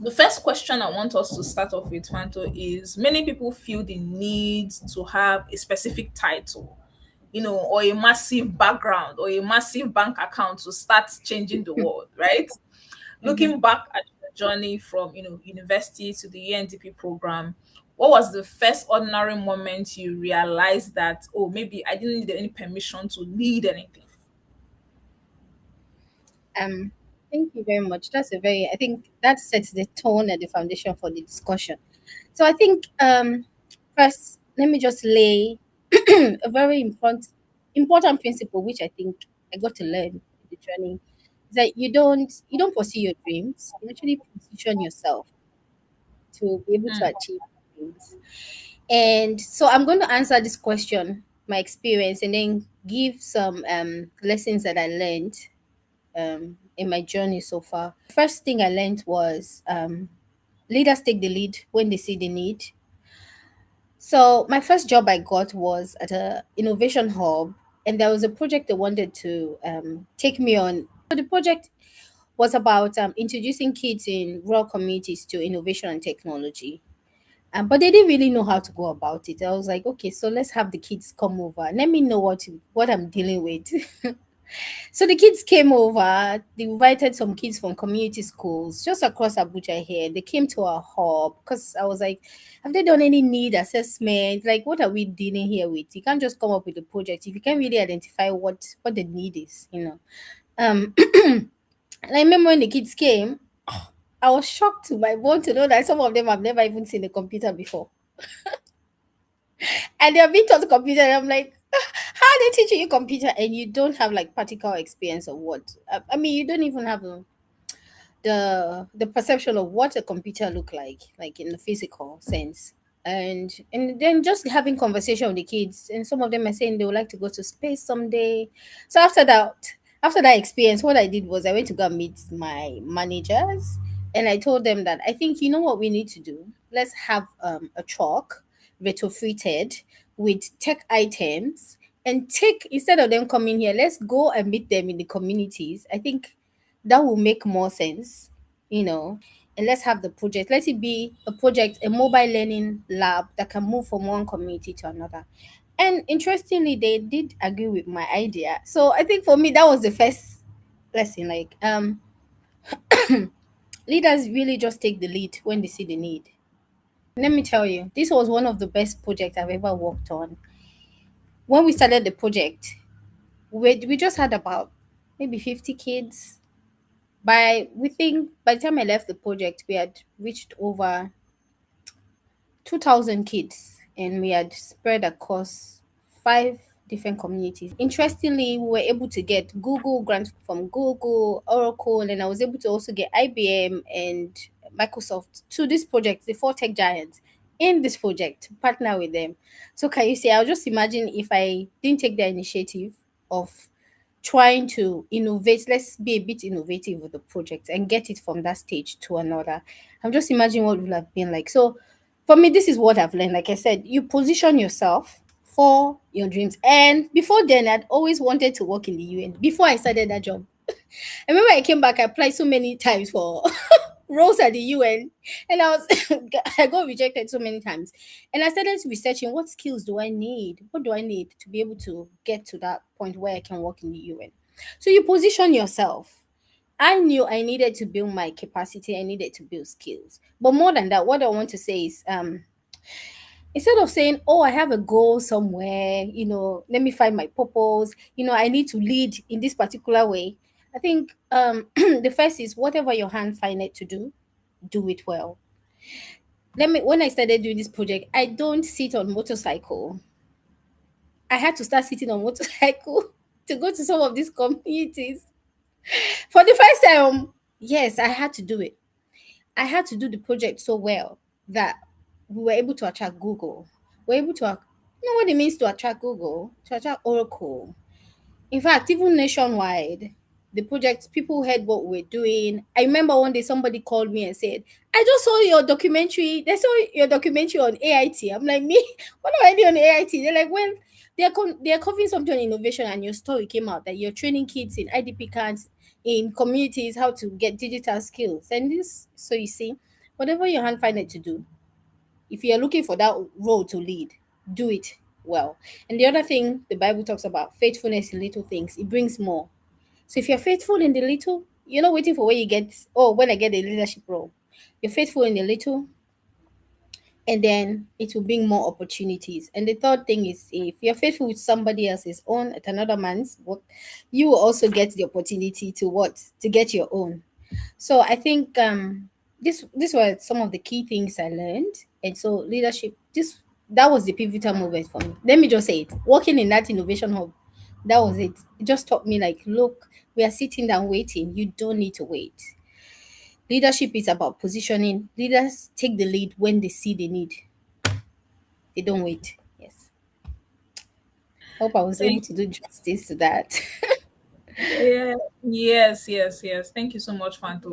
The first question I want us to start off with, Fanto, is many people feel the need to have a specific title, or a massive background or a massive bank account to start changing the world, right? Mhm. Looking back at your journey from, university to the UNDP program, what was the first ordinary moment you realized that, oh, maybe I didn't need any permission to lead anything? Um, Thank you very much. I think that sets the tone and the foundation for the discussion. So I think first, let me just lay a very important principle, which I think I got to learn in the journey, is that you don't pursue your dreams. You actually position yourself to be able to Mm, achieve things. And so I'm going to answer this question, my experience, and then give some lessons that I learned in my journey so far. First thing I learned was leaders take the lead when they see the need. So my first job I got was at a innovation hub, and there was a project they wanted to take me on. So the project was about introducing kids in rural communities to innovation and technology. But they didn't really know how to go about it. I was like, okay, so let's have the kids come over. Let me know what I'm dealing with. So the kids came over. They invited some kids from community schools just across Abuja here. They came to our hub because I was like, have they done any need assessment? Like, what are we dealing here with? You can't just come up with a project if you can't really identify what the need is. And I remember when the kids came, I was shocked to my bone to know that some of them have never even seen a computer before. And they're being taught computer. And I'm like, how are they teaching you computer and you don't have like practical experience of what? I mean, you don't even have the perception of what a computer look like in the physical sense. And then just having conversation with the kids, and some of them are saying they would like to go to space someday. So after that experience, what I did was I went to go and meet my managers, and I told them that I think, you know what we need to do, let's have a truck retrofitted with tech items, and take, instead of them coming here, let's go and meet them in the communities. I think that will make more sense. And let's have the project. Let it be a project, a mobile learning lab that can move from one community to another. And interestingly, they did agree with my idea. So I think for me, that was the first lesson. Like, leaders really just take the lead when they see the need. Let me tell you, this was one of the best projects I've ever worked on. When we started the project, we just had about maybe 50 kids. We think by the time I left the project, we had reached over 2,000 kids, and we had spread across five different communities. Interestingly, we were able to get Google grants from Google, Oracle, and I was able to also get IBM and Microsoft to this project, the four tech giants in this project, to partner with them. So can you say, I'll just imagine if I didn't take the initiative of trying to innovate, let's be a bit innovative with the project and get it from that stage to another. I'm just imagining what it would have been like. So for me, this is what I've learned. Like I said, you position yourself for your dreams. And before then, I'd always wanted to work in the UN before I started that job. I remember I came back, I applied so many times for roles at the UN, and I was I got rejected so many times. And I started researching, what skills do I need? What do I need to be able to get to that point where I can work in the UN? So you position yourself. I knew I needed to build my capacity, I needed to build skills. But more than that, what I want to say is instead of saying, oh, I have a goal somewhere, let me find my purpose, I need to lead in this particular way. I think the first is, whatever your hand find it to do it well. When I started doing this project, I don't sit on motorcycle. I had to start sitting on motorcycle to go to some of these communities for the first time. Yes, I had to do it. I had to do the project so well that we were able to attract Google. We're able to, you know what it means to attract Google, to attract Oracle. In fact, even nationwide, the project, people heard what we're doing. I remember one day somebody called me and said, I just saw your documentary. They saw your documentary on AIT. I'm like, me? What do I do on AIT? They're like, well, they're covering something on innovation, and your story came out that you're training kids in IDP camps, in communities, how to get digital skills. And this, so you see. Whatever your hand find it to do, if you're looking for that role to lead, do it well. And the other thing the Bible talks about, faithfulness in little things, it brings more. So if you're faithful in the little, you're not waiting for when you get, oh, when I get the leadership role. You're faithful in the little, and then it will bring more opportunities. And the third thing is, if you're faithful with somebody else's own at another man's work, you will also get the opportunity to what? To get your own. So I think this were some of the key things I learned. And so leadership, this that was the pivotal moment for me. Let me just say it. Working in that innovation hub, that was it. It just taught me like, look, we are sitting down waiting. You don't need to wait. Leadership is about positioning. Leaders take the lead when they see the need. They don't wait. Yes. Hope I was able Thank to do justice to that. yeah, yes, yes, yes. Thank you so much, Fanto.